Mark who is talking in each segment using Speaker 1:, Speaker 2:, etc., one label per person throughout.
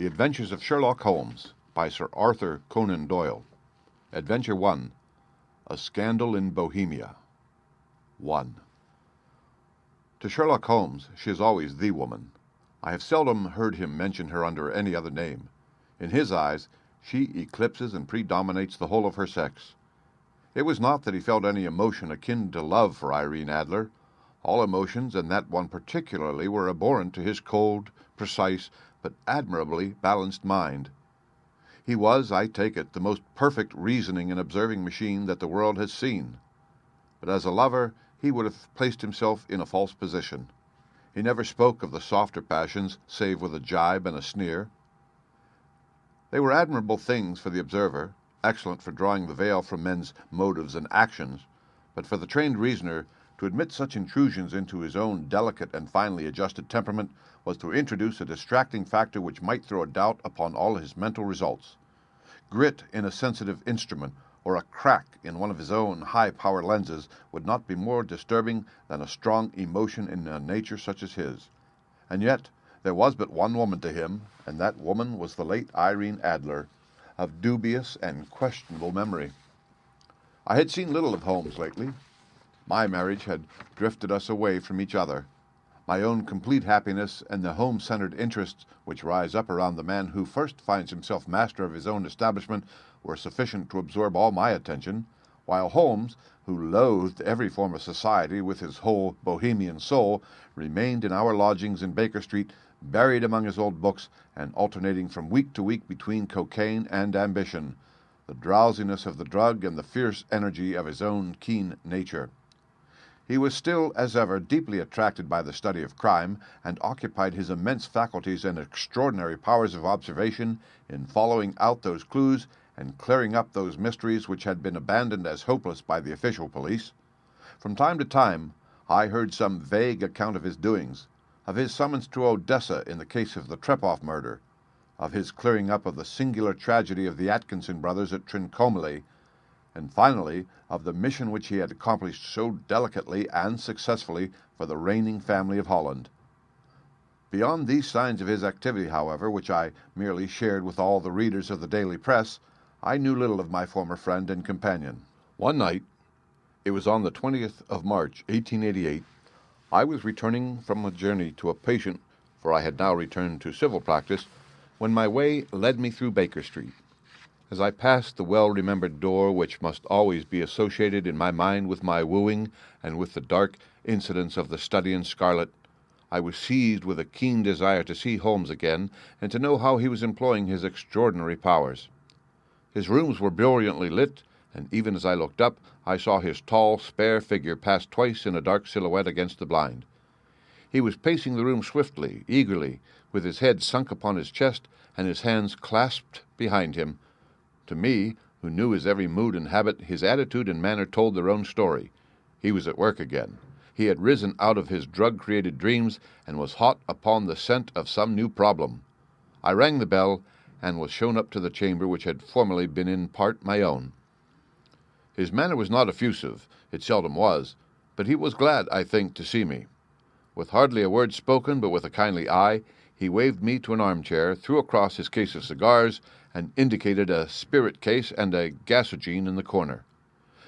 Speaker 1: The Adventures of Sherlock Holmes by Sir Arthur Conan Doyle. Adventure 1. A Scandal in Bohemia. 1. To Sherlock Holmes she is always the woman. I have seldom heard him mention her under any other name. In his eyes she eclipses and predominates the whole of her sex. It was not that he felt any emotion akin to love for Irene Adler. All emotions, and that one particularly, were abhorrent to his cold, precise, but admirably balanced mind. He was, I take it, the most perfect reasoning and observing machine that the world has seen. But as a lover he would have placed himself in a false position. He never spoke of the softer passions, save with a jibe and a sneer. They were admirable things for the observer, excellent for drawing the veil from men's motives and actions, but for the trained reasoner to admit such intrusions into his own delicate and finely adjusted temperament was to introduce a distracting factor which might throw a doubt upon all his mental results. Grit in a sensitive instrument, or a crack in one of his own high-power lenses, would not be more disturbing than a strong emotion in a nature such as his. And yet there was but one woman to him, and that woman was the late Irene Adler, of dubious and questionable memory. I had seen little of Holmes lately. My marriage had drifted us away from each other. My own complete happiness and the home-centered interests which rise up around the man who first finds himself master of his own establishment were sufficient to absorb all my attention, while Holmes, who loathed every form of society with his whole Bohemian soul, remained in our lodgings in Baker Street, buried among his old books, and alternating from week to week between cocaine and ambition, the drowsiness of the drug and the fierce energy of his own keen nature. He was still, as ever, deeply attracted by the study of crime, and occupied his immense faculties and extraordinary powers of observation in following out those clues and clearing up those mysteries which had been abandoned as hopeless by the official police. From time to time I heard some vague account of his doings, of his summons to Odessa in the case of the Trepoff murder, of his clearing up of the singular tragedy of the Atkinson brothers at Trincomalee, and finally of the mission which he had accomplished so delicately and successfully for the reigning family of Holland. Beyond these signs of his activity, however, which I merely shared with all the readers of the daily press, I knew little of my former friend and companion. One night, it was on the 20th of March, 1888, I was returning from a journey to a patient, for I had now returned to civil practice, when my way led me through Baker Street. As I passed the well-remembered door which must always be associated in my mind with my wooing and with the dark incidents of the Study in Scarlet, I was seized with a keen desire to see Holmes again and to know how he was employing his extraordinary powers. His rooms were brilliantly lit, and even as I looked up, I saw his tall, spare figure pass twice in a dark silhouette against the blind. He was pacing the room swiftly, eagerly, with his head sunk upon his chest and his hands clasped behind him. To me, who knew his every mood and habit, his attitude and manner told their own story. He was at work again. He had risen out of his drug-created dreams and was hot upon the scent of some new problem. I rang the bell and was shown up to the chamber which had formerly been in part my own. His manner was not effusive, it seldom was, but he was glad, I think, to see me. With hardly a word spoken, but with a kindly eye, he waved me to an armchair, threw across his case of cigars, and indicated a spirit case and a gasogene in the corner.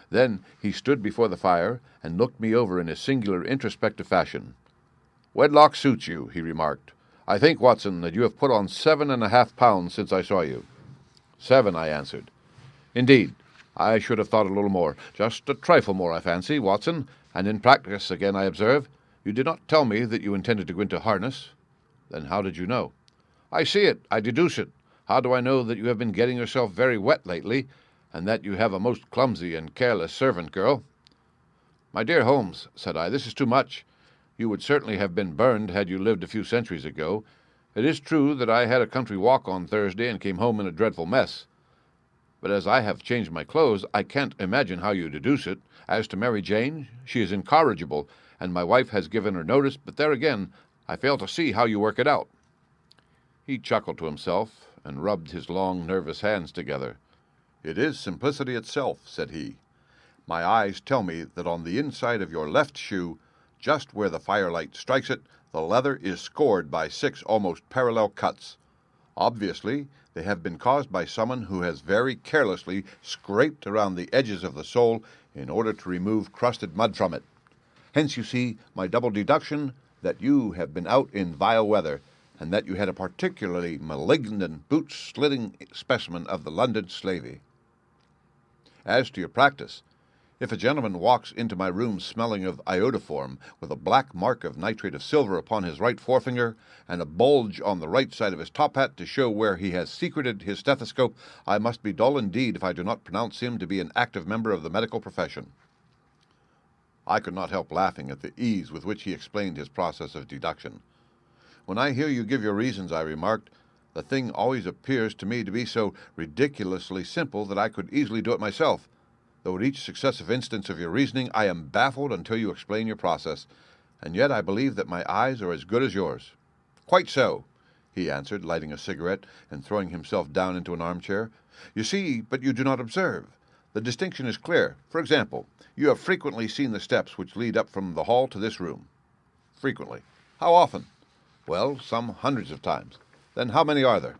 Speaker 1: Then he stood before the fire and looked me over in his singular introspective fashion. "Wedlock suits you," he remarked. "I think, Watson, that you have put on 7.5 pounds since I saw you." "7," I answered. "Indeed, I should have thought a little more. Just a trifle more, I fancy, Watson, and in practice again, I observe. You did not tell me that you intended to go into harness." "Then how did you know?" "I see it. I deduce it. How do I know that you have been getting yourself very wet lately, and that you have a most clumsy and careless servant girl?" "My dear Holmes," said I, "this is too much. You would certainly have been burned had you lived a few centuries ago. It is true that I had a country walk on Thursday and came home in a dreadful mess. But as I have changed my clothes, I can't imagine how you deduce it. As to Mary Jane, she is incorrigible, and my wife has given her notice, but there again, I fail to see how you work it out." He chuckled to himself and rubbed his long, nervous hands together. "It is simplicity itself," said he. "My eyes tell me that on the inside of your left shoe, just where the firelight strikes it, the leather is scored by 6 almost parallel cuts. Obviously, they have been caused by someone who has very carelessly scraped around the edges of the sole in order to remove crusted mud from it. Hence, you see, my double deduction that you have been out in vile weather, and that you had a particularly malignant boot-slitting specimen of the London slavey. As to your practice, if a gentleman walks into my room smelling of iodoform, with a black mark of nitrate of silver upon his right forefinger, and a bulge on the right side of his top hat to show where he has secreted his stethoscope, I must be dull indeed if I do not pronounce him to be an active member of the medical profession. I could not help laughing at the ease with which he explained his process of deduction. When I hear you give your reasons, I remarked, the thing always appears to me to be so ridiculously simple that I could easily do it myself, though at each successive instance of your reasoning I am baffled until you explain your process, and yet I believe that my eyes are as good as yours. Quite so, he answered, lighting a cigarette and throwing himself down into an armchair. You see, but you do not observe. The distinction is clear. For example, you have frequently seen the steps which lead up from the hall to this room. Frequently. How often? Well, some hundreds of times. Then how many are there?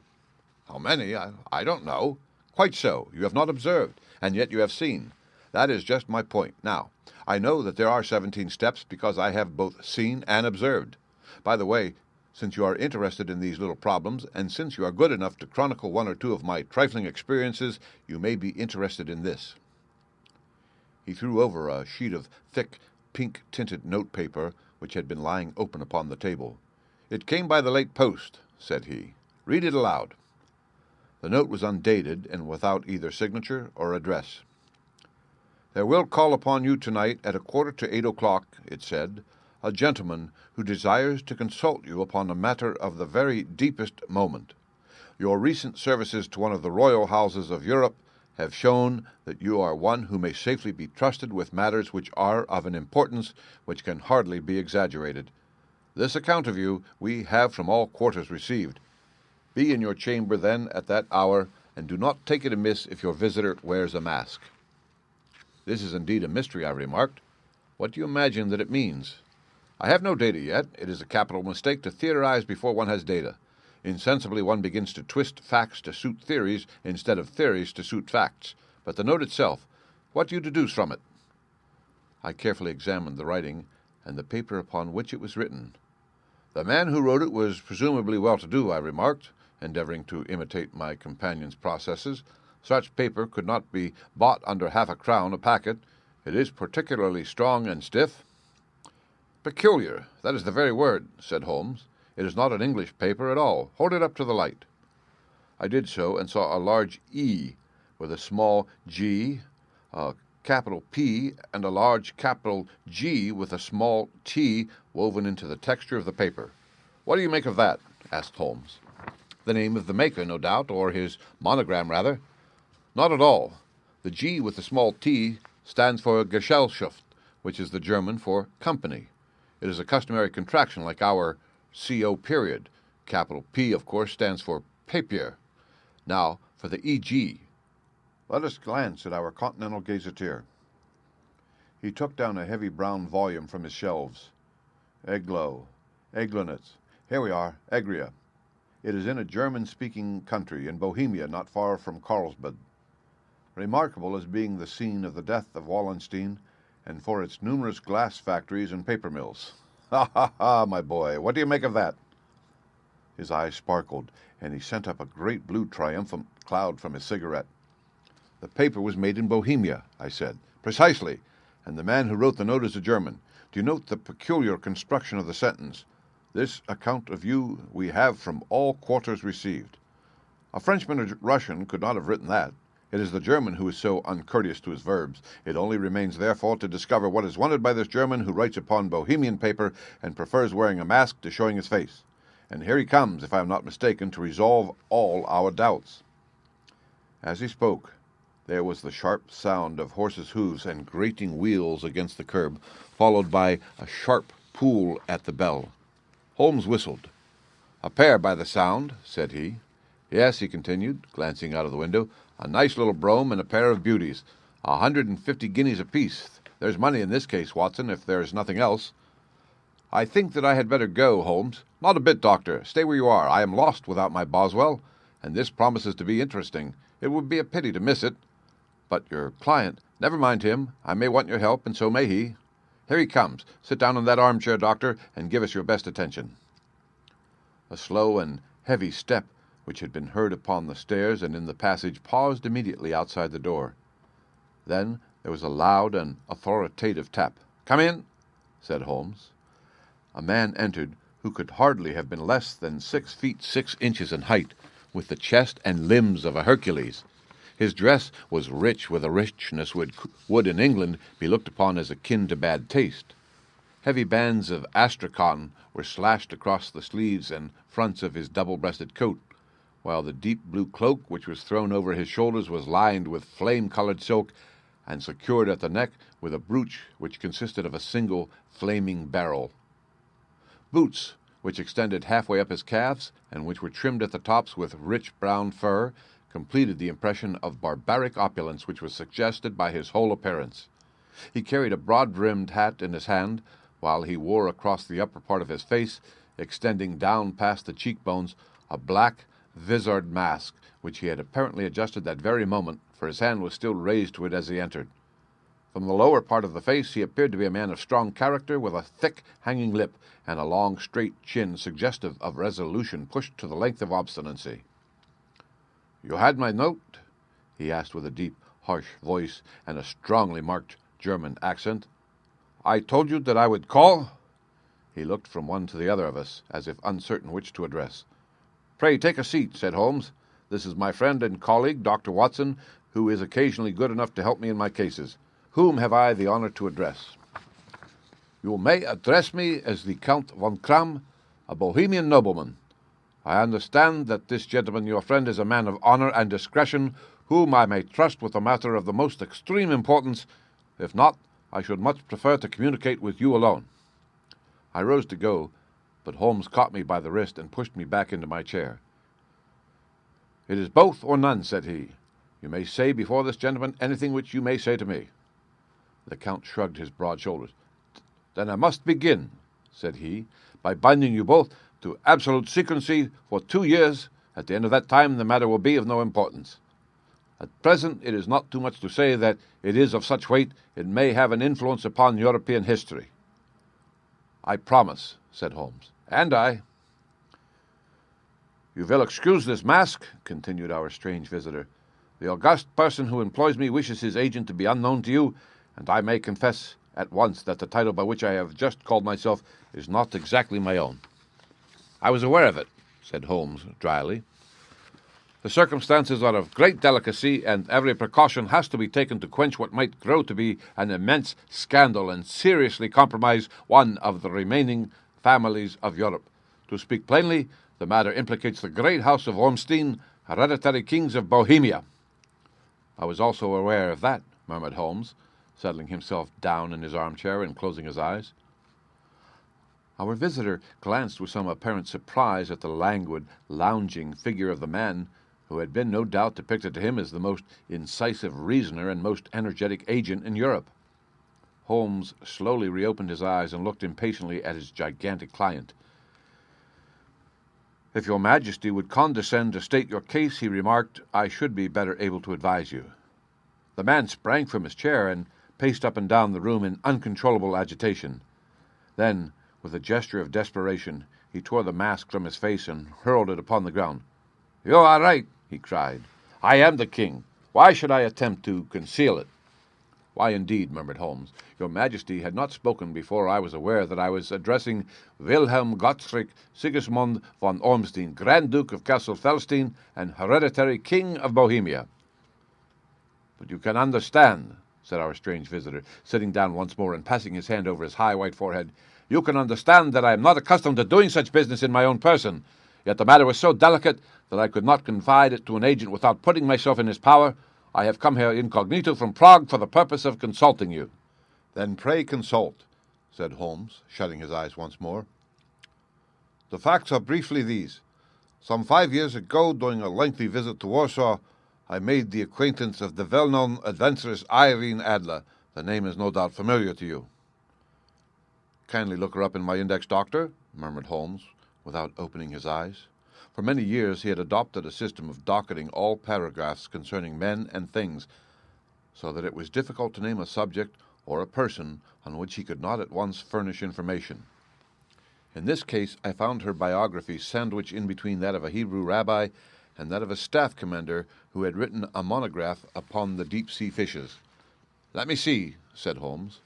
Speaker 1: How many? I don't know. Quite so. You have not observed, and yet you have seen. That is just my point. Now, I know that there are 17 steps because I have both seen and observed. By the way, since you are interested in these little problems, and since you are good enough to chronicle one or two of my trifling experiences, you may be interested in this. He threw over a sheet of thick, pink-tinted notepaper which had been lying open upon the table. It came by the late post, said he. Read it aloud. The note was undated and without either signature or address. There will call upon you tonight at 7:45, it said, a gentleman who desires to consult you upon a matter of the very deepest moment. Your recent services to one of the royal houses of Europe have shown that you are one who may safely be trusted with matters which are of an importance which can hardly be exaggerated. This account of you we have from all quarters received. Be in your chamber, then, at that hour, and do not take it amiss if your visitor wears a mask. This is indeed a mystery, I remarked. What do you imagine that it means? I have no data yet. It is a capital mistake to theorize before one has data. Insensibly one begins to twist facts to suit theories instead of theories to suit facts. But the note itself, what do you deduce from it? I carefully examined the writing and the paper upon which it was written. The man who wrote it was presumably well-to-do, I remarked, endeavoring to imitate my companion's processes. Such paper could not be bought under half a crown a packet. It is particularly strong and stiff. Peculiar, that is the very word, said Holmes. It is not an English paper at all. Hold it up to the light. I did so, and saw a large E with a small G, a capital P, and a large capital G with a small T woven into the texture of the paper. What do you make of that? Asked Holmes. The name of the maker, no doubt, or his monogram, rather. Not at all. The G with the small T stands for Gesellschaft, which is the German for company. It is a customary contraction like our CO period. Capital P, of course, stands for papier. Now, for the EG. Let us glance at our Continental Gazetteer. He took down a heavy brown volume from his shelves. Eglo, Eglinitz. Here we are, Egria. It is in a German-speaking country, in Bohemia, not far from Carlsbad. Remarkable as being the scene of the death of Wallenstein, and for its numerous glass factories and paper mills. Ha, ha, ha, my boy, what do you make of that? His eyes sparkled, and he sent up a great blue triumphant cloud from his cigarette. The paper was made in Bohemia, I said. Precisely, and the man who wrote the note is a German. Do you note the peculiar construction of the sentence? This account of you we have from all quarters received. A Frenchman or Russian could not have written that. It is the German who is so uncourteous to his verbs. It only remains, therefore, to discover what is wanted by this German who writes upon Bohemian paper and prefers wearing a mask to showing his face. And here he comes, if I am not mistaken, to resolve all our doubts. As he spoke, there was the sharp sound of horses' hoofs and grating wheels against the curb, followed by a sharp pull at the bell. Holmes whistled. A pair by the sound, said he. Yes, he continued, glancing out of the window, a nice little brougham and a pair of beauties. 150 guineas apiece. There's money in this case, Watson, if there's nothing else. "I think that I had better go, Holmes." "Not a bit, Doctor. Stay where you are. I am lost without my Boswell, and this promises to be interesting. It would be a pity to miss it." "But your client—" "Never mind him. I may want your help, and so may he. Here he comes. Sit down in that armchair, Doctor, and give us your best attention." A slow and heavy step, which had been heard upon the stairs and in the passage, paused immediately outside the door. Then there was a loud and authoritative tap. "Come in," said Holmes. A man entered who could hardly have been less than 6 feet 6 inches in height, with the chest and limbs of a Hercules. His dress was rich with a richness which would in England be looked upon as akin to bad taste. Heavy bands of astrakhan were slashed across the sleeves and fronts of his double-breasted coat, while the deep blue cloak which was thrown over his shoulders was lined with flame-colored silk and secured at the neck with a brooch which consisted of a single flaming barrel. Boots, which extended halfway up his calves, and which were trimmed at the tops with rich brown fur, completed the impression of barbaric opulence which was suggested by his whole appearance. He carried a broad-brimmed hat in his hand, while he wore across the upper part of his face, extending down past the cheekbones, a black, vizard mask, which he had apparently adjusted that very moment, for his hand was still raised to it as he entered. From the lower part of the face he appeared to be a man of strong character, with a thick, hanging lip and a long, straight chin suggestive of resolution pushed to the length of obstinacy. "You had my note?" he asked with a deep, harsh voice and a strongly marked German accent. "I told you that I would call." He looked from one to the other of us, as if uncertain which to address. "Pray take a seat," said Holmes. "This is my friend and colleague, Dr. Watson, who is occasionally good enough to help me in my cases. Whom have I the honor to address?" "You may address me as the Count von Kram, a Bohemian nobleman. I understand that this gentleman, your friend, is a man of honor and discretion, whom I may trust with a matter of the most extreme importance. If not, I should much prefer to communicate with you alone." I rose to go, but Holmes caught me by the wrist and pushed me back into my chair. "It is both or none," said he. "You may say before this gentleman anything which you may say to me." The Count shrugged his broad shoulders. "Then I must begin," said he, "by binding you both to absolute secrecy for 2 years. At the end of that time the matter will be of no importance. At present it is not too much to say that it is of such weight it may have an influence upon European history." "I promise," said Holmes. "And I." "You will excuse this mask," continued our strange visitor. "The august person who employs me wishes his agent to be unknown to you, and I may confess at once that the title by which I have just called myself is not exactly my own." "I was aware of it," said Holmes dryly. "The circumstances are of great delicacy, and every precaution has to be taken to quench what might grow to be an immense scandal and seriously compromise one of the remaining families of Europe. To speak plainly, the matter implicates the great house of Ormstein, hereditary kings of Bohemia." "I was also aware of that," murmured Holmes, settling himself down in his armchair and closing his eyes. Our visitor glanced with some apparent surprise at the languid, lounging figure of the man who had been, no doubt, depicted to him as the most incisive reasoner and most energetic agent in Europe. Holmes slowly reopened his eyes and looked impatiently at his gigantic client. "If your Majesty would condescend to state your case," he remarked, "I should be better able to advise you." The man sprang from his chair and paced up and down the room in uncontrollable agitation. Then, with a gesture of desperation, he tore the mask from his face and hurled it upon the ground. "You are right," he cried. "I am the king. Why should I attempt to conceal it?" "Why, indeed," murmured Holmes. "Your Majesty had not spoken before I was aware that I was addressing Wilhelm Gottsfried Sigismund von Ormstein, Grand Duke of Cassel-Felstein and hereditary King of Bohemia." "But you can understand," said our strange visitor, sitting down once more and passing his hand over his high white forehead, "you can understand that I am not accustomed to doing such business in my own person. Yet the matter was so delicate that I could not confide it to an agent without putting myself in his power. I have come here incognito from Prague for the purpose of consulting you." "Then pray consult," said Holmes, shutting his eyes once more. "The facts are briefly these. Some 5 years ago, during a lengthy visit to Warsaw, I made the acquaintance of the well-known adventuress Irene Adler. The name is no doubt familiar to you." Kindly look her up in my index, Doctor, murmured Holmes, without opening his eyes. For many years he had adopted a system of docketing all paragraphs concerning men and things, so that it was difficult to name a subject or a person on which he could not at once furnish information. In this case, I found her biography sandwiched in between that of a Hebrew rabbi and that of a staff commander who had written a monograph upon the deep-sea fishes. "Let me see," said Holmes.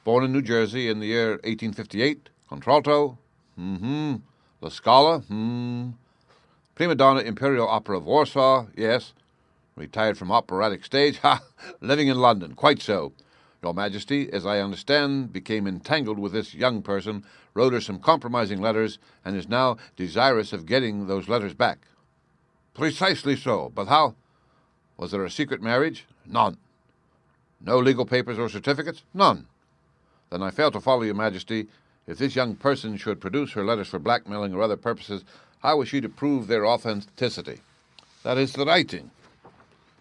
Speaker 1: Born in New Jersey in the year 1858. Contralto? La Scala? Prima donna, Imperial Opera of Warsaw? Yes. Retired from operatic stage? Living in London? Quite so. Your Majesty, as I understand, became entangled with this young person, wrote her some compromising letters, and is now desirous of getting those letters back. Precisely so. But how? Was there a secret marriage? None. No legal papers or certificates? None. Then I fail to follow, Your Majesty. If this young person should produce her letters for blackmailing or other purposes, how was she to prove their authenticity? That is the writing.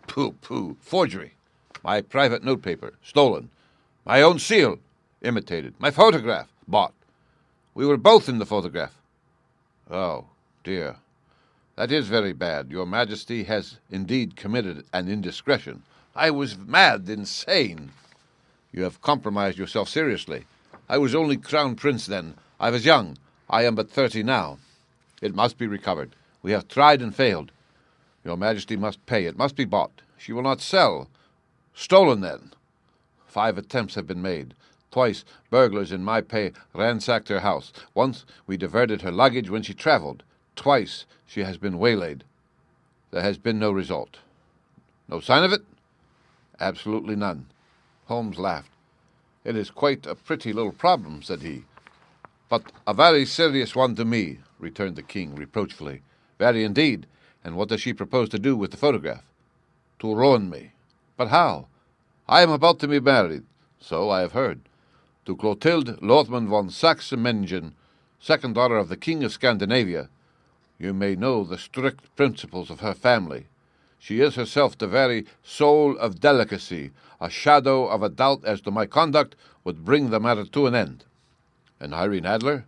Speaker 1: Pooh, forgery. My private notepaper, stolen. My own seal, imitated. My photograph, bought. We were both in the photograph. Oh, dear. That is very bad. Your Majesty has indeed committed an indiscretion. I was mad, insane. You have compromised yourself seriously. I was only Crown Prince then. I was young. I am but 30 now. It must be recovered. We have tried and failed. Your Majesty must pay. It must be bought. She will not sell. Stolen, then. 5 attempts have been made. Twice, burglars in my pay ransacked her house. Once, we diverted her luggage when she traveled. Twice, she has been waylaid. There has been no result. No sign of it? Absolutely none. Holmes laughed. It is quite a pretty little problem, said he. But a very serious one to me, returned the king reproachfully. Very indeed. And what does she propose to do with the photograph? To ruin me. But how? I am about to be married, so I have heard, to Clotilde Lothman von Saxe-Meiningen, second daughter of the King of Scandinavia. You may know the strict principles of her family. She is herself the very soul of delicacy. A shadow of a doubt as to my conduct would bring the matter to an end. And Irene Adler?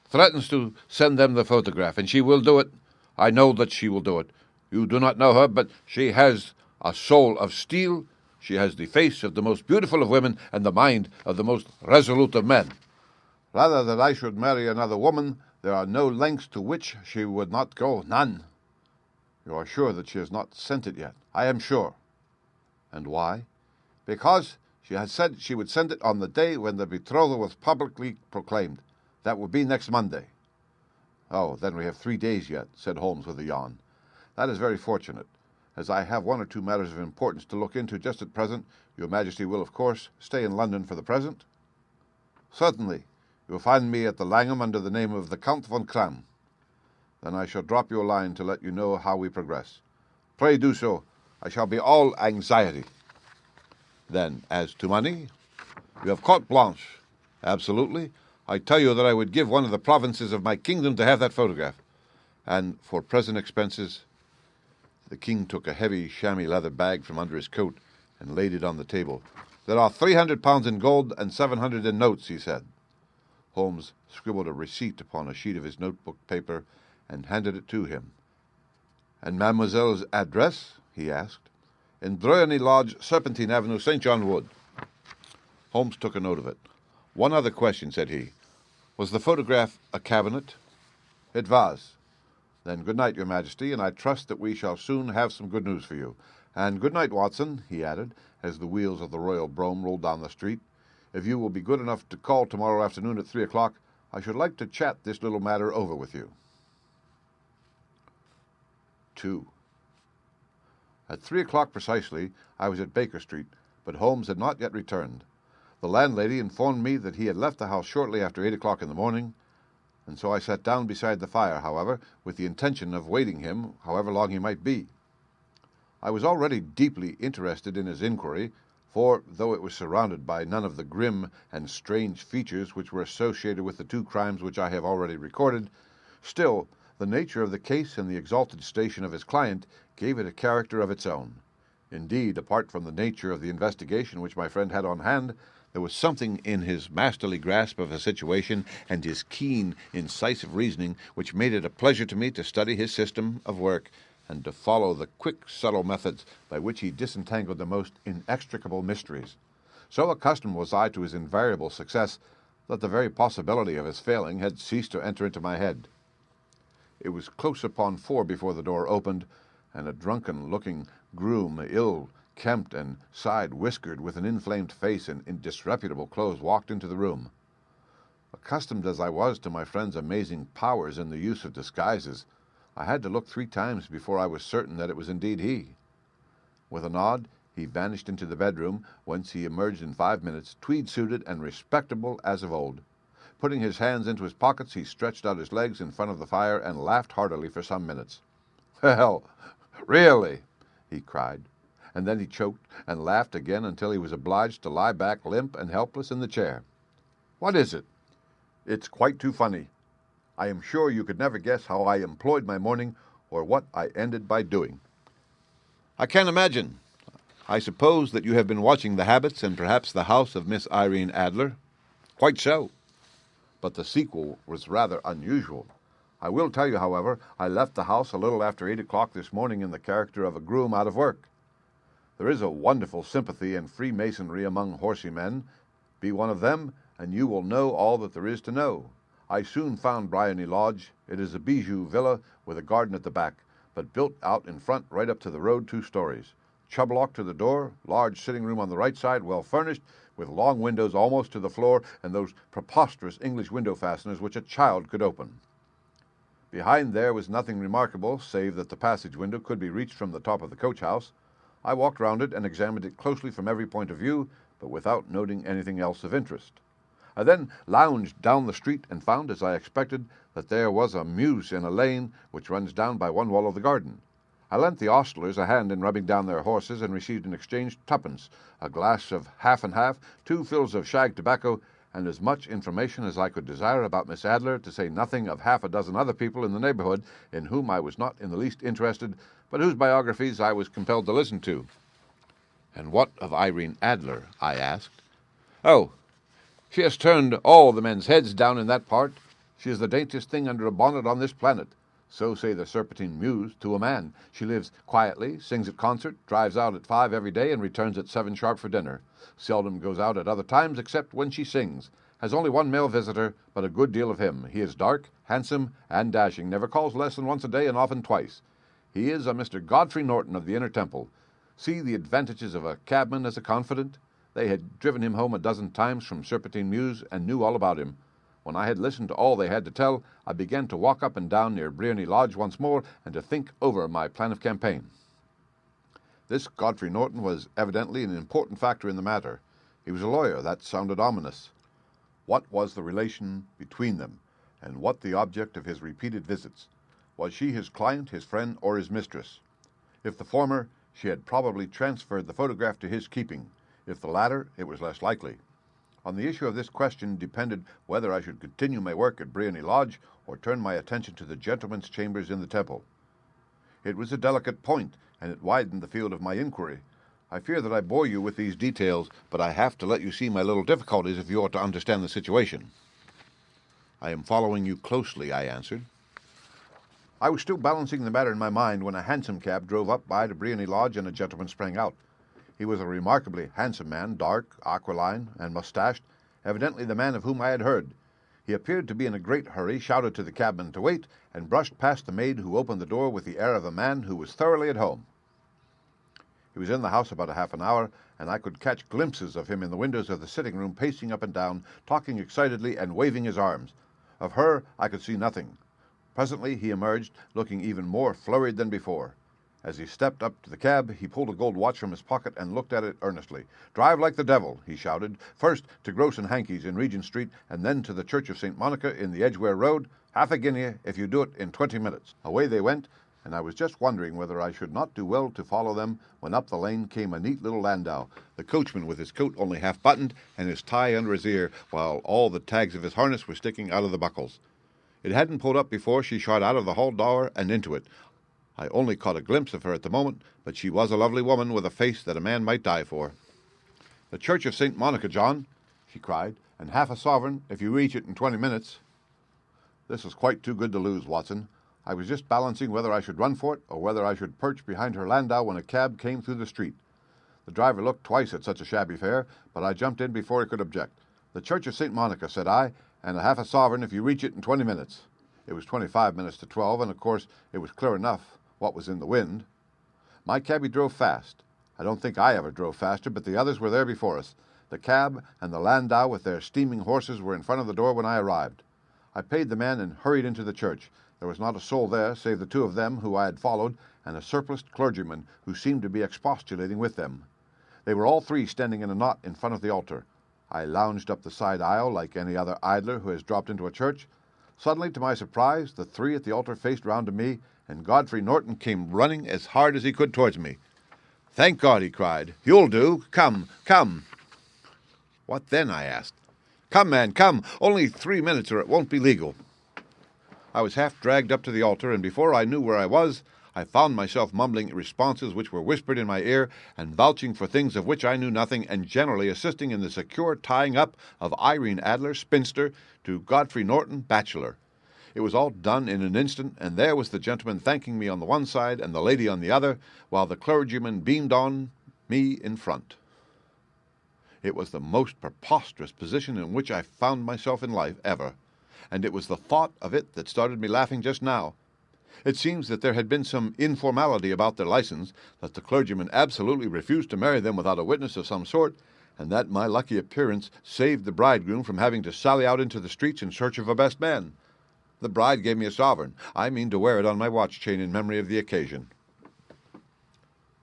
Speaker 1: Threatens to send them the photograph, and she will do it. I know that she will do it. You do not know her, but she has a soul of steel. She has the face of the most beautiful of women and the mind of the most resolute of men. Rather that I should marry another woman, there are no lengths to which she would not go. None. You are sure that she has not sent it yet? I am sure. And why? Because she had said she would send it on the day when the betrothal was publicly proclaimed. That will be next Monday. Oh, then we have 3 days yet, said Holmes with a yawn. That is very fortunate. As I have 1 or 2 matters of importance to look into just at present, Your Majesty will, of course, stay in London for the present? Certainly. You will find me at the Langham under the name of the Count von Kram. Then I shall drop you a line to let you know how we progress. Pray do so. I shall be all anxiety. Then, as to money, you have carte blanche. Absolutely. I tell you that I would give 1 of the provinces of my kingdom to have that photograph. And for present expenses, the king took a heavy chamois leather bag from under his coat and laid it on the table. There are 300 pounds in gold and 700 in notes, he said. Holmes scribbled a receipt upon a sheet of his notebook paper and handed it to him. And mademoiselle's address? He asked. In Drury Lodge, Serpentine Avenue, St. John Wood. Holmes took a note of it. 1 other question, said he. Was the photograph a cabinet? It was. Then good night, Your Majesty, and I trust that we shall soon have some good news for you. And good night, Watson, he added, as the wheels of the Royal Brougham rolled down the street. If you will be good enough to call tomorrow afternoon at 3 o'clock, I should like to chat this little matter over with you. 2. At 3 o'clock precisely, I was at Baker Street, but Holmes had not yet returned. The landlady informed me that he had left the house shortly after 8 o'clock in the morning, and so I sat down beside the fire, however, with the intention of waiting him, however long he might be. I was already deeply interested in his inquiry, for, though it was surrounded by none of the grim and strange features which were associated with the 2 crimes which I have already recorded, still, the nature of the case and the exalted station of his client gave it a character of its own. Indeed, apart from the nature of the investigation which my friend had on hand, There was something in his masterly grasp of a situation and his keen, incisive reasoning which made it a pleasure to me to study his system of work and to follow the quick, subtle methods by which he disentangled the most inextricable mysteries. So accustomed was I to his invariable success that the very possibility of his failing had ceased to enter into my head. It was close upon 4 before the door opened, and a drunken-looking groom, ill-kempt and side-whiskered, with an inflamed face and in disreputable clothes, walked into the room. Accustomed as I was to my friend's amazing powers in the use of disguises, I had to look 3 times before I was certain that it was indeed he. With a nod, he vanished into the bedroom, whence he emerged in 5 minutes, tweed-suited and respectable as of old. Putting his hands into his pockets, he stretched out his legs in front of the fire and laughed heartily for some minutes. "Well, really!" he cried, and then he choked and laughed again until he was obliged to lie back limp and helpless in the chair. "What is it?" "It's quite too funny. I am sure you could never guess how I employed my morning or what I ended by doing." "I can't imagine. I suppose that you have been watching the habits and perhaps the house of Miss Irene Adler?" "Quite so. But the sequel was rather unusual. I will tell you, however, I left the house a little after 8 o'clock this morning in the character of a groom out of work. There is a wonderful sympathy and freemasonry among horsey men. Be one of them, and you will know all that there is to know. I soon found Briony Lodge. It is a bijou villa with a garden at the back, but built out in front right up to the road, 2 stories. Chublock to the door, large sitting room on the right side, well furnished, with long windows almost to the floor, and those preposterous English window fasteners which a child could open. Behind there was nothing remarkable, save that the passage window could be reached from the top of the coach-house. I walked round it and examined it closely from every point of view, but without noting anything else of interest. I then lounged down the street and found, as I expected, that there was a mews in a lane which runs down by one wall of the garden. I lent the ostlers a hand in rubbing down their horses and received in exchange 2pence, a glass of half and half, 2 fills of shag tobacco, and as much information as I could desire about Miss Adler, to say nothing of 6 other people in the neighborhood in whom I was not in the least interested, but whose biographies I was compelled to listen to. "And what of Irene Adler?" I asked. "Oh, she has turned all the men's heads down in that part. She is the daintiest thing under a bonnet on this planet. So say the Serpentine Mews to a man. She lives quietly, sings at concert, drives out at 5 every day, and returns at 7 sharp for dinner. Seldom goes out at other times except when she sings. Has only 1 male visitor, but a good deal of him. He is dark, handsome, and dashing, never calls less than once a day, and often twice. He is a Mr. Godfrey Norton of the Inner Temple. See the advantages of a cabman as a confidant. They had driven him home 12 times from Serpentine Mews, and knew all about him. When I had listened to all they had to tell, I began to walk up and down near Briony Lodge once more, and to think over my plan of campaign." This Godfrey Norton was evidently an important factor in the matter. He was a lawyer. That sounded ominous. What was the relation between them, and what the object of his repeated visits? Was she his client, his friend, or his mistress? If the former, she had probably transferred the photograph to his keeping. If the latter, it was less likely. On the issue of this question depended whether I should continue my work at Briony Lodge or turn my attention to the gentlemen's chambers in the Temple. It was a delicate point, and it widened the field of my inquiry. I fear that I bore you with these details, but I have to let you see my little difficulties if you are to understand the situation. "I am following you closely," I answered. I was still balancing the matter in my mind when a hansom cab drove up by to Briony Lodge, and a gentleman sprang out. He was a remarkably handsome man, dark, aquiline, and mustached, evidently the man of whom I had heard. He appeared to be in a great hurry, shouted to the cabman to wait, and brushed past the maid, who opened the door with the air of a man who was thoroughly at home. He was in the house about half an hour, and I could catch glimpses of him in the windows of the sitting-room, pacing up and down, talking excitedly and waving his arms. Of her I could see nothing. Presently he emerged, looking even more flurried than before. As he stepped up to the cab, he pulled a gold watch from his pocket and looked at it earnestly. "Drive like the devil," he shouted, "first to Gross and Hankey's in Regent Street, and then to the Church of St. Monica in the Edgware Road. Half a guinea if you do it in 20 minutes. Away they went, and I was just wondering whether I should not do well to follow them, when up the lane came a neat little landau, the coachman with his coat only half buttoned and his tie under his ear, while all the tags of his harness were sticking out of the buckles. It hadn't pulled up before she shot out of the hall door and into it. I only caught a glimpse of her at the moment, but she was a lovely woman with a face that a man might die for. "The Church of St. Monica, John. she cried, "and half a sovereign if you reach it in 20 minutes." This was quite too good to lose, Watson. I was just balancing whether I should run for it or whether I should perch behind her landau when a cab came through the street. The driver looked twice at such a shabby fare, but I jumped in before he could object. "The Church of St. Monica," said I, "and a half a sovereign if you reach it in 20 minutes. It was 25 minutes to 12, and of course it was clear enough what was in the wind. My cabby drove fast. I don't think I ever drove faster, but the others were there before us. The cab and the landau with their steaming horses were in front of the door when I arrived. I paid the man and hurried into the church. There was not a soul there save the two of them who I had followed and a surpliced clergyman who seemed to be expostulating with them. They were all three standing in a knot in front of the altar. I lounged up the side aisle like any other idler who has dropped into a church. Suddenly, to my surprise, the three at the altar faced round to me, and Godfrey Norton came running as hard as he could towards me. "Thank God," he cried. "You'll do. Come, come." "What then?" I asked. "Come, man, come. Only 3 minutes or it won't be legal." I was half dragged up to the altar, and before I knew where I was, I found myself mumbling responses which were whispered in my ear, and vouching for things of which I knew nothing, and generally assisting in the secure tying up of Irene Adler, spinster, to Godfrey Norton, bachelor. It was all done in an instant, and there was the gentleman thanking me on the one side and the lady on the other, while the clergyman beamed on me in front. It was the most preposterous position in which I found myself in life ever, and it was the thought of it that started me laughing just now. It seems that there had been some informality about their license, that the clergyman absolutely refused to marry them without a witness of some sort, and that my lucky appearance saved the bridegroom from having to sally out into the streets in search of a best man. The bride gave me a sovereign. I mean to wear it on my watch chain in memory of the occasion.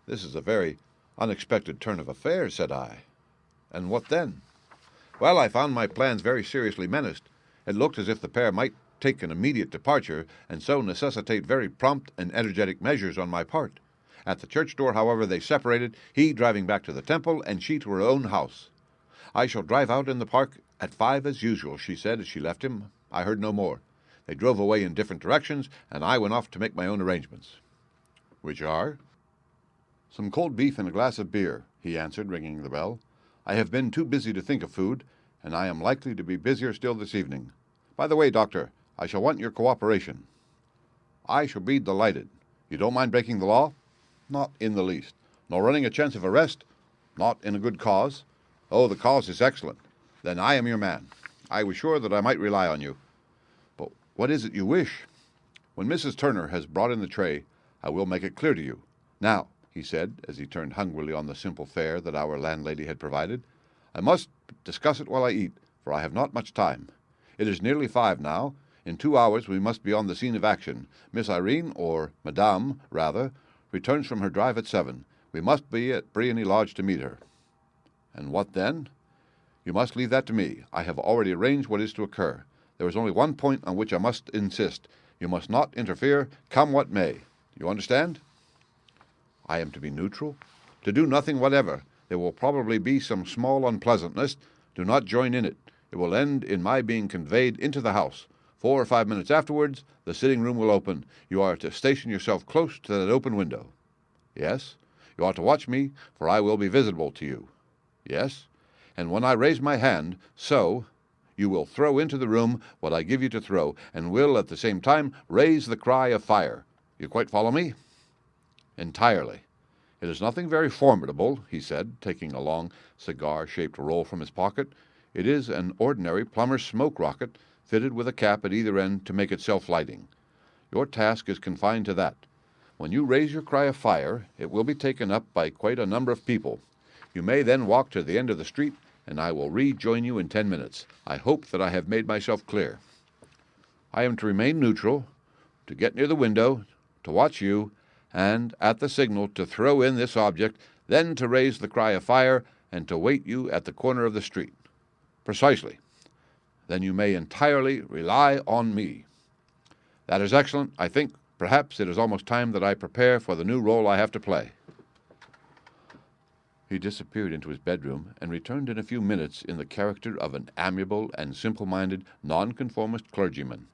Speaker 1: "This is a very unexpected turn of affairs," said I. "And what then?" "Well, I found my plans very seriously menaced. It looked as if the pair might take an immediate departure, and so necessitate very prompt and energetic measures on my part. At the church door, however, they separated, he driving back to the temple, and she to her own house. "I shall drive out in the park at 5 as usual," she said as she left him. I heard no more. They drove away in different directions, and I went off to make my own arrangements. "Which are?" "Some cold beef and a glass of beer," he answered, ringing the bell. "I have been too busy to think of food, and I am likely to be busier still this evening. By the way, Doctor, I shall want your cooperation." "I shall be delighted. You don't mind breaking the law?" "Not in the least." "Nor running a chance of arrest?" "Not in a good cause." "Oh, the cause is excellent. Then I am your man. I was sure that I might rely on you. But what is it you wish?" "When Mrs. Turner has brought in the tray, I will make it clear to you. Now," he said, as he turned hungrily on the simple fare that our landlady had provided, "I must discuss it while I eat, for I have not much time. It is nearly 5 now. In 2 hours we must be on the scene of action. Miss Irene, or Madame, rather, returns from her drive at 7. We must be at Briony Lodge to meet her." "And what then?" "You must leave that to me. I have already arranged what is to occur. There is only one point on which I must insist. You must not interfere, come what may. You understand?" "I am to be neutral?" "To do nothing whatever. There will probably be some small unpleasantness. Do not join in it. It will end in my being conveyed into the house. 4 or 5 minutes afterwards, the sitting-room will open. You are to station yourself close to that open window." "Yes." "You are to watch me, for I will be visible to you." "Yes." "And when I raise my hand, so, you will throw into the room what I give you to throw, and will at the same time raise the cry of fire. You quite follow me?" "Entirely." "It is nothing very formidable," he said, taking a long cigar-shaped roll from his pocket. "It is an ordinary plumber's smoke rocket, fitted with a cap at either end to make it self-lighting. Your task is confined to that. When you raise your cry of fire, it will be taken up by quite a number of people. You may then walk to the end of the street, and I will rejoin you in 10 minutes. I hope that I have made myself clear. I am to remain neutral, to get near the window, to watch you, and, at the signal, to throw in this object, then to raise the cry of fire, and to wait you at the corner of the street." "Precisely." "Then you may entirely rely on me." "That is excellent. I think, perhaps, it is almost time that I prepare for the new role I have to play." He disappeared into his bedroom, and returned in a few minutes in the character of an amiable and simple-minded nonconformist clergyman.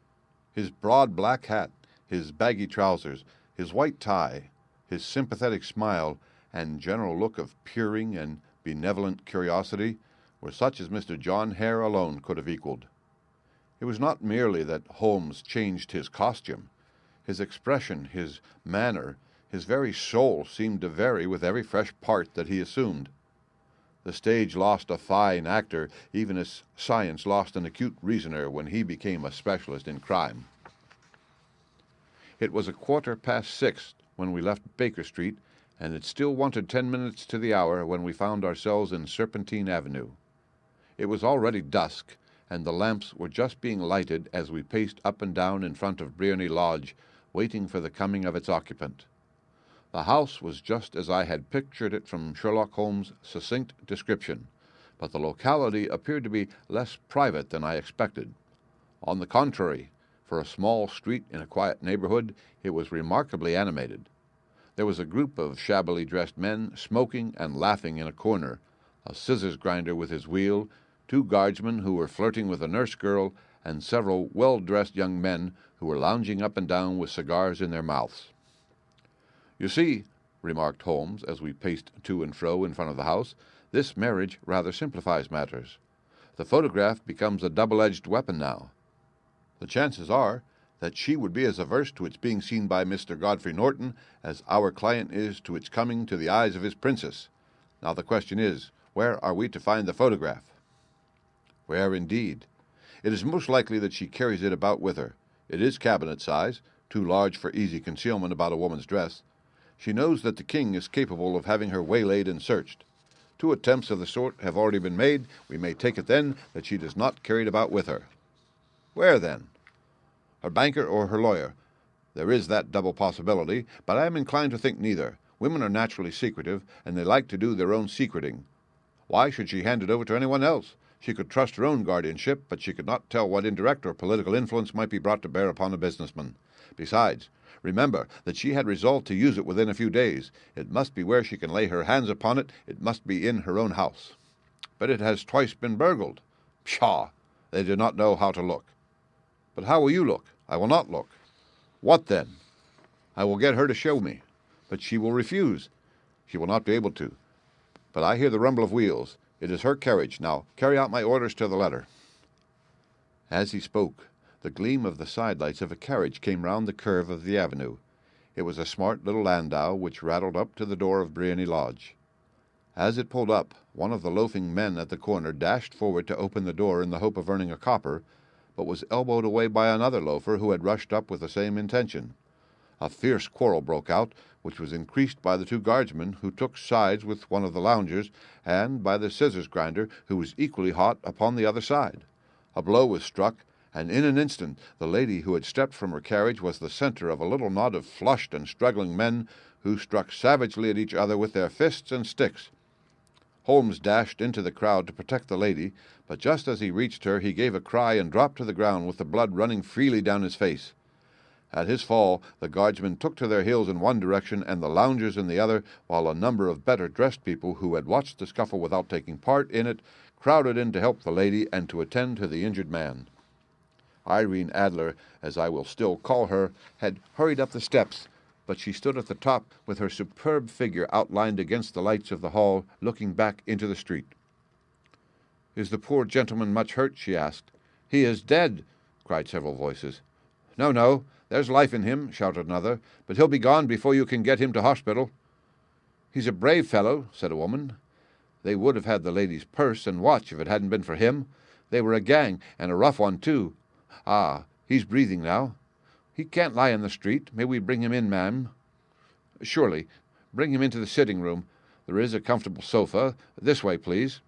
Speaker 1: His broad black hat, his baggy trousers, his white tie, his sympathetic smile, and general look of peering and benevolent curiosity were such as Mr. John Hare alone could have equalled. It was not merely that Holmes changed his costume. His expression, his manner, his very soul seemed to vary with every fresh part that he assumed. The stage lost a fine actor, even as science lost an acute reasoner when he became a specialist in crime. It was 6:15 when we left Baker Street, and it still wanted 10 minutes to the hour when we found ourselves in Serpentine Avenue. It was already dusk, and the lamps were just being lighted as we paced up and down in front of Briony Lodge, waiting for the coming of its occupant. The house was just as I had pictured it from Sherlock Holmes' succinct description, but the locality appeared to be less private than I expected. On the contrary, for a small street in a quiet neighborhood, it was remarkably animated. There was a group of shabbily dressed men smoking and laughing in a corner, a scissors grinder with his wheel, 2 guardsmen who were flirting with a nurse girl, and several well-dressed young men who were lounging up and down with cigars in their mouths. "You see," remarked Holmes as we paced to and fro in front of the house, "this marriage rather simplifies matters. The photograph becomes a double-edged weapon now. The chances are that she would be as averse to its being seen by Mr. Godfrey Norton as our client is to its coming to the eyes of his princess. Now the question is, where are we to find the photograph?" "Where, indeed? It is most likely that she carries it about with her. It is cabinet size, too large for easy concealment about a woman's dress. She knows that the king is capable of having her waylaid and searched. 2 attempts of the sort have already been made. We may take it, then, that she does not carry it about with her." "Where, then?" "Her banker or her lawyer. There is that double possibility, but I am inclined to think neither. Women are naturally secretive, and they like to do their own secreting. Why should she hand it over to anyone else? She could trust her own guardianship, but she could not tell what indirect or political influence might be brought to bear upon a businessman. Besides, remember that she had resolved to use it within a few days. It must be where she can lay her hands upon it. It must be in her own house." "But it has twice been burgled." "Pshaw! They do not know how to look." "But how will you look?" "I will not look." "What then?" "I will get her to show me." "But she will refuse." "She will not be able to. But I hear the rumble of wheels. It is her carriage. Now carry out my orders to the letter." As he spoke, the gleam of the sidelights of a carriage came round the curve of the avenue. It was a smart little landau which rattled up to the door of Briony Lodge. As it pulled up, one of the loafing men at the corner dashed forward to open the door in the hope of earning a copper, but was elbowed away by another loafer who had rushed up with the same intention. A fierce quarrel broke out, which was increased by the 2 guardsmen who took sides with one of the loungers, and by the scissors grinder who was equally hot upon the other side. A blow was struck, and in an instant the lady who had stepped from her carriage was the center of a little knot of flushed and struggling men who struck savagely at each other with their fists and sticks. Holmes dashed into the crowd to protect the lady, but just as he reached her he gave a cry and dropped to the ground with the blood running freely down his face. At his fall, the guardsmen took to their heels in one direction and the loungers in the other, while a number of better-dressed people who had watched the scuffle without taking part in it crowded in to help the lady and to attend to the injured man. Irene Adler, as I will still call her, had hurried up the steps, but she stood at the top with her superb figure outlined against the lights of the hall, looking back into the street. "Is the poor gentleman much hurt?" she asked. "He is dead," cried several voices. "No, no, there's life in him," shouted another, "but he'll be gone before you can get him to hospital." "He's a brave fellow," said a woman. "They would have had the lady's purse and watch if it hadn't been for him. They were a gang, and a rough one, too. Ah, he's breathing now. He can't lie in the street. May we bring him in, ma'am?" "Surely. Bring him into the sitting-room. There is a comfortable sofa. This way, please."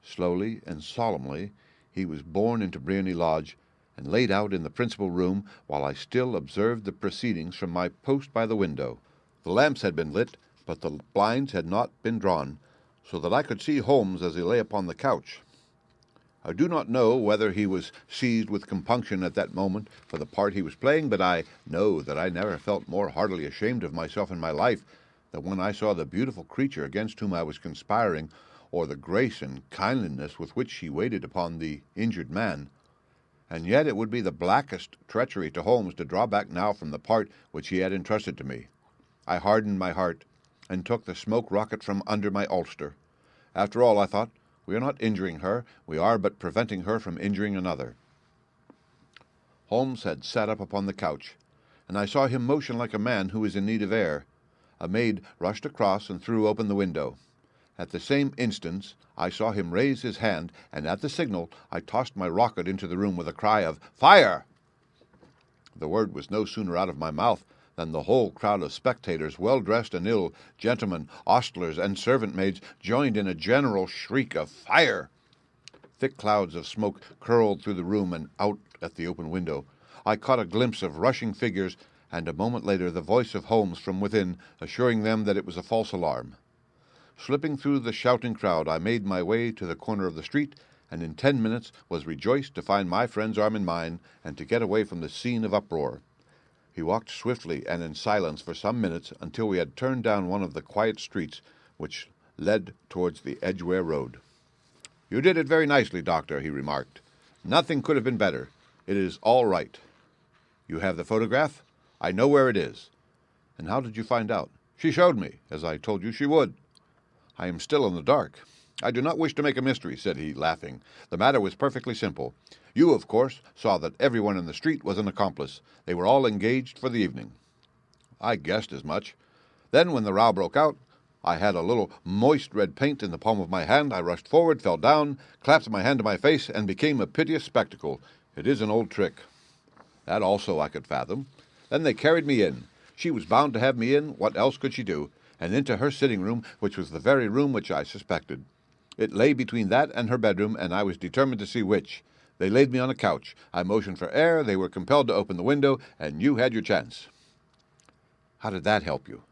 Speaker 1: Slowly and solemnly he was borne into Briony Lodge and laid out in the principal room, while I still observed the proceedings from my post by the window. The lamps had been lit, but the blinds had not been drawn, so that I could see Holmes as he lay upon the couch. I do not know whether he was seized with compunction at that moment for the part he was playing, but I know that I never felt more heartily ashamed of myself in my life than when I saw the beautiful creature against whom I was conspiring, or the grace and kindliness with which she waited upon the injured man. And yet it would be the blackest treachery to Holmes to draw back now from the part which he had entrusted to me. I hardened my heart, and took the smoke rocket from under my ulster. After all, I thought, We are not injuring her. We are but preventing her from injuring another." Holmes had sat up upon the couch, and I saw him motion like a man who is in need of air. A maid rushed across and threw open the window. At the same instant I saw him raise his hand, and at the signal I tossed my rocket into the room with a cry of "Fire!" The word was no sooner out of my mouth than the whole crowd of spectators, well-dressed and ill, gentlemen, ostlers, and servant-maids, joined in a general shriek of "Fire!" Thick clouds of smoke curled through the room and out at the open window. I caught a glimpse of rushing figures, and a moment later the voice of Holmes from within, assuring them that it was a false alarm. Slipping through the shouting crowd, I made my way to the corner of the street, and in 10 minutes was rejoiced to find my friend's arm in mine, and to get away from the scene of uproar. He walked swiftly and in silence for some minutes until we had turned down one of the quiet streets which led towards the Edgware Road. "You did it very nicely, Doctor," he remarked. "Nothing could have been better. It is all right. You have the photograph? I know where it is." "And how did you find out?" "She showed me, as I told you she would." "I am still in the dark." "I do not wish to make a mystery," said he, laughing. "The matter was perfectly simple. You, of course, saw that everyone in the street was an accomplice. They were all engaged for the evening." "I guessed as much. Then, when the row broke out, I had a little moist red paint in the palm of my hand. I rushed forward, fell down, clapped my hand to my face, and became a piteous spectacle. It is an old trick." "That also I could fathom." "Then they carried me in. She was bound to have me in. What else could she do? And into her sitting room, which was the very room which I suspected. It lay between that and her bedroom, and I was determined to see which. They laid me on a couch. I motioned for air. They were compelled to open the window, and you had your chance." "How did that help you?"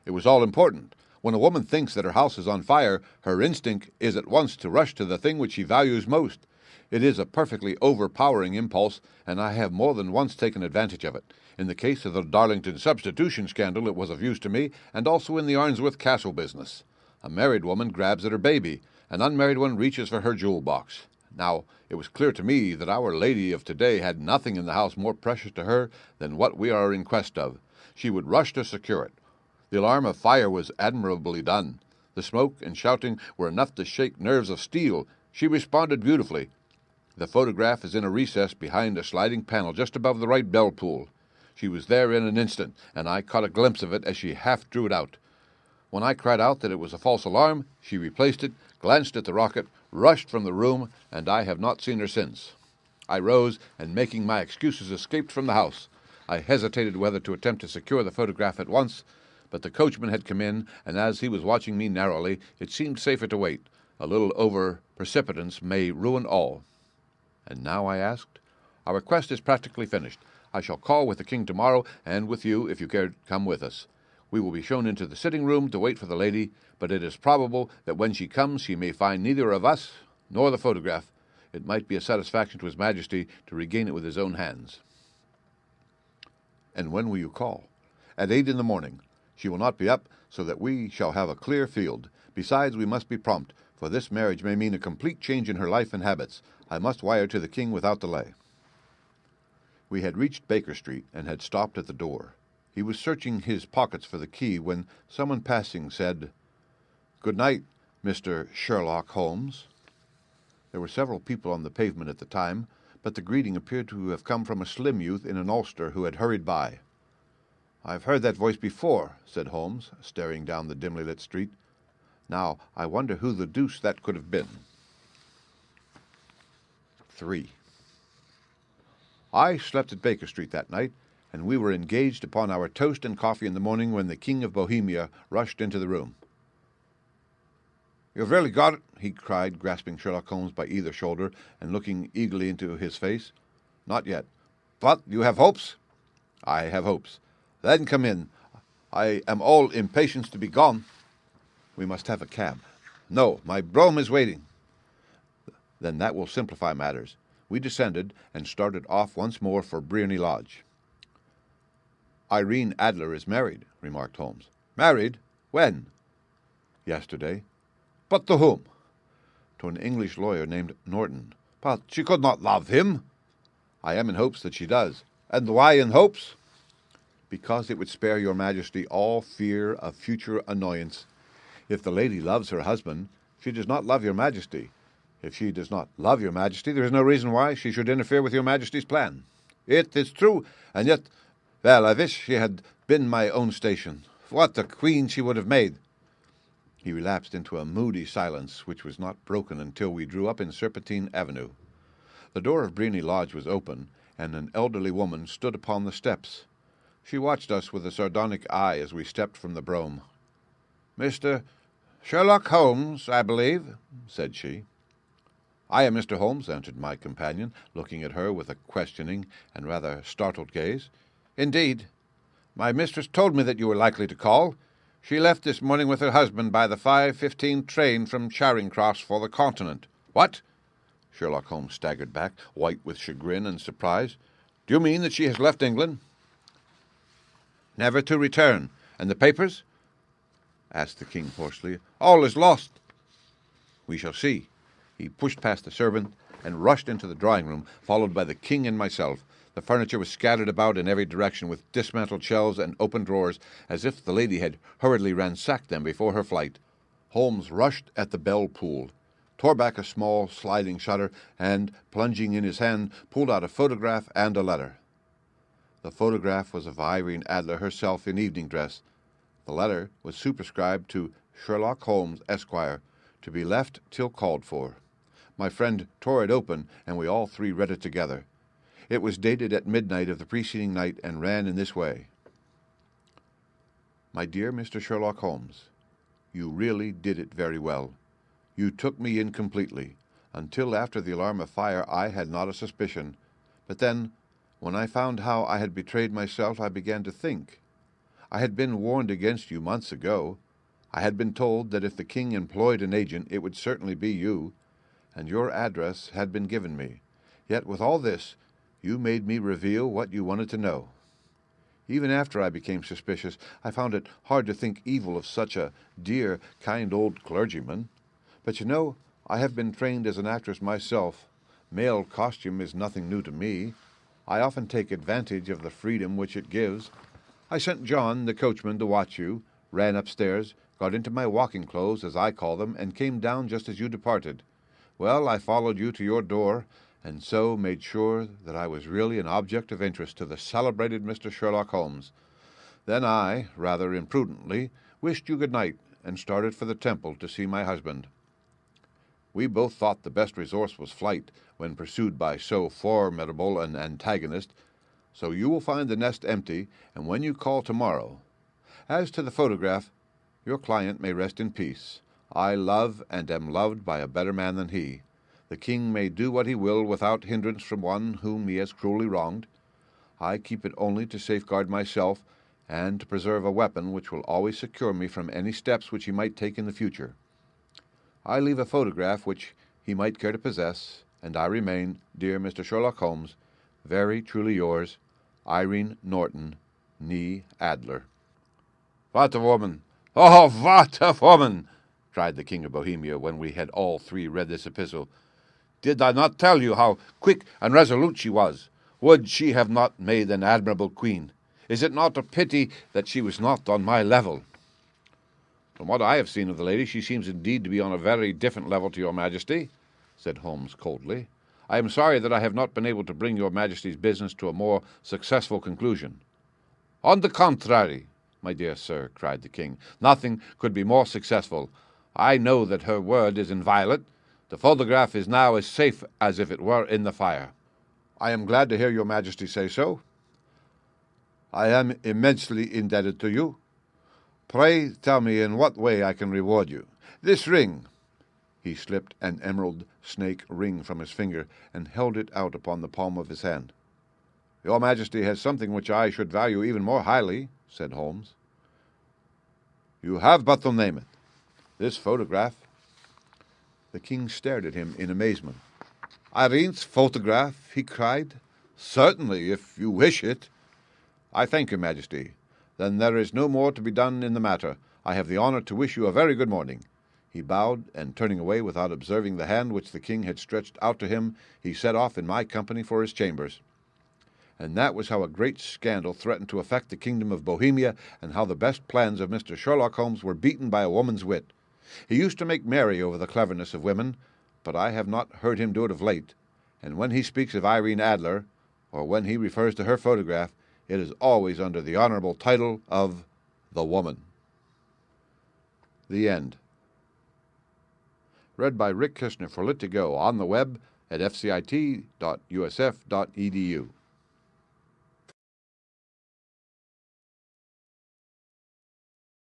Speaker 1: "It was all important. When a woman thinks that her house is on fire, her instinct is at once to rush to the thing which she values most. It is a perfectly overpowering impulse, and I have more than once taken advantage of it. In the case of the Darlington substitution scandal it was of use to me, and also in the Arnsworth Castle business. A married woman grabs at her baby. An unmarried one reaches for her jewel box. Now, it was clear to me that our lady of today had nothing in the house more precious to her than what we are in quest of. She would rush to secure it. The alarm of fire was admirably done. The smoke and shouting were enough to shake nerves of steel. She responded beautifully. The photograph is in a recess behind a sliding panel just above the right bell pull. She was there in an instant, and I caught a glimpse of it as she half drew it out. When I cried out that it was a false alarm, she replaced it, glanced at the rocket, rushed from the room, and I have not seen her since. I rose, and making my excuses, escaped from the house. I hesitated whether to attempt to secure the photograph at once, but the coachman had come in, and as he was watching me narrowly, it seemed safer to wait. A little over-precipitance may ruin all. "And now?" I asked. "Our quest is practically finished. I shall call with the king tomorrow, and with you, if you care to come with us. We will be shown into the sitting room to wait for the lady, but it is probable that when she comes she may find neither of us nor the photograph. It might be a satisfaction to His Majesty to regain it with his own hands." "And when will you call?" "At 8 in the morning. She will not be up, so that we shall have a clear field. Besides, we must be prompt, for this marriage may mean a complete change in her life and habits. I must wire to the king without delay." We had reached Baker Street and had stopped at the door. He was searching his pockets for the key when someone passing said, "Good night, Mr. Sherlock Holmes." There were several people on the pavement at the time, but the greeting appeared to have come from a slim youth in an ulster who had hurried by. "I've heard that voice before," said Holmes, staring down the dimly lit street. "Now, I wonder who the deuce that could have been." 3. I slept at Baker Street that night, and we were engaged upon our toast and coffee in the morning when the King of Bohemia rushed into the room. "You've really got it?" he cried, grasping Sherlock Holmes by either shoulder and looking eagerly into his face. "Not yet." "But you have hopes?" "I have hopes." "Then come in. I am all impatience to be gone." "We must have a cab." "No, my brougham is waiting." "Then that will simplify matters." We descended and started off once more for Briony Lodge. "Irene Adler is married," remarked Holmes. "Married? When?" "Yesterday." "But to whom?" "To an English lawyer named Norton." "But she could not love him." "I am in hopes that she does." "And why in hopes?" "Because it would spare your Majesty all fear of future annoyance. If the lady loves her husband, she does not love your Majesty. If she does not love your Majesty, there is no reason why she should interfere with your Majesty's plan. It is true, and yet, well, I wish she had been my own station. What a queen she would have made!" He relapsed into a moody silence, which was not broken until we drew up in Serpentine Avenue. The door of Briony Lodge was open, and an elderly woman stood upon the steps. She watched us with a sardonic eye as we stepped from the brougham. "Mr. Sherlock Holmes, I believe," said she. "I am Mr. Holmes," answered my companion, looking at her with a questioning and rather startled gaze. "Indeed. My mistress told me that you were likely to call. She left this morning with her husband by the 5:15 train from Charing Cross for the Continent." "What?" Sherlock Holmes staggered back, white with chagrin and surprise. "Do you mean that she has left England?" "Never to return. And the papers?" asked the king hoarsely. "All is lost." "We shall see." He pushed past the servant and rushed into the drawing-room, followed by the king and myself. The furniture was scattered about in every direction, with dismantled shelves and open drawers, as if the lady had hurriedly ransacked them before her flight. Holmes rushed at the bell pull, tore back a small sliding shutter, and, plunging in his hand, pulled out a photograph and a letter. The photograph was of Irene Adler herself in evening dress. The letter was superscribed to Sherlock Holmes, Esquire, to be left till called for. My friend tore it open, and we all three read it together. It was dated at midnight of the preceding night, and ran in this way: "My dear Mr. Sherlock Holmes, you really did it very well. You took me in completely. Until after the alarm of fire I had not a suspicion. But then, when I found how I had betrayed myself, I began to think. I had been warned against you months ago. I had been told that if the king employed an agent, it would certainly be you, and your address had been given me. Yet with all this, you made me reveal what you wanted to know. Even after I became suspicious, I found it hard to think evil of such a dear, kind old clergyman. But you know, I have been trained as an actress myself. Male costume is nothing new to me. I often take advantage of the freedom which it gives. I sent John, the coachman, to watch you, ran upstairs, got into my walking clothes, as I call them, and came down just as you departed. Well, I followed you to your door, and so made sure that I was really an object of interest to the celebrated Mr. Sherlock Holmes. Then I, rather imprudently, wished you good night, and started for the Temple to see my husband. We both thought the best resource was flight, when pursued by so formidable an antagonist, so you will find the nest empty, and when you call tomorrow. As to the photograph, your client may rest in peace. I love and am loved by a better man than he. The king may do what he will without hindrance from one whom he has cruelly wronged. I keep it only to safeguard myself, and to preserve a weapon which will always secure me from any steps which he might take in the future. I leave a photograph which he might care to possess, and I remain, dear Mr. Sherlock Holmes, very truly yours, Irene Norton, née Adler." "What a woman! Oh, what a woman!" cried the King of Bohemia, when we had all three read this epistle. "Did I not tell you how quick and resolute she was? Would she have not made an admirable queen? Is it not a pity that she was not on my level?" "From what I have seen of the lady, she seems indeed to be on a very different level to your Majesty," said Holmes coldly. "I am sorry that I have not been able to bring your Majesty's business to a more successful conclusion." "On the contrary, my dear sir," cried the king, "nothing could be more successful. I know that her word is inviolate. The photograph is now as safe as if it were in the fire." "I am glad to hear your Majesty say so. I am immensely indebted to you. Pray tell me in what way I can reward you. This ring—" He slipped an emerald snake ring from his finger and held it out upon the palm of his hand. "Your Majesty has something which I should value even more highly," said Holmes. "You have but to name it." "This photograph." The king stared at him in amazement. "Irene's photograph?" he cried. "Certainly, if you wish it." "I thank your Majesty. Then there is no more to be done in the matter. I have the honor to wish you a very good morning." He bowed, and turning away without observing the hand which the king had stretched out to him, he set off in my company for his chambers. And that was how a great scandal threatened to affect the kingdom of Bohemia, and how the best plans of Mr. Sherlock Holmes were beaten by a woman's wit. He used to make merry over the cleverness of women, but I have not heard him do it of late, and when he speaks of Irene Adler, or when he refers to her photograph, it is always under the honorable title of The Woman. The End. Read by Rick Kishner for Lit2Go on the web at fcit.usf.edu.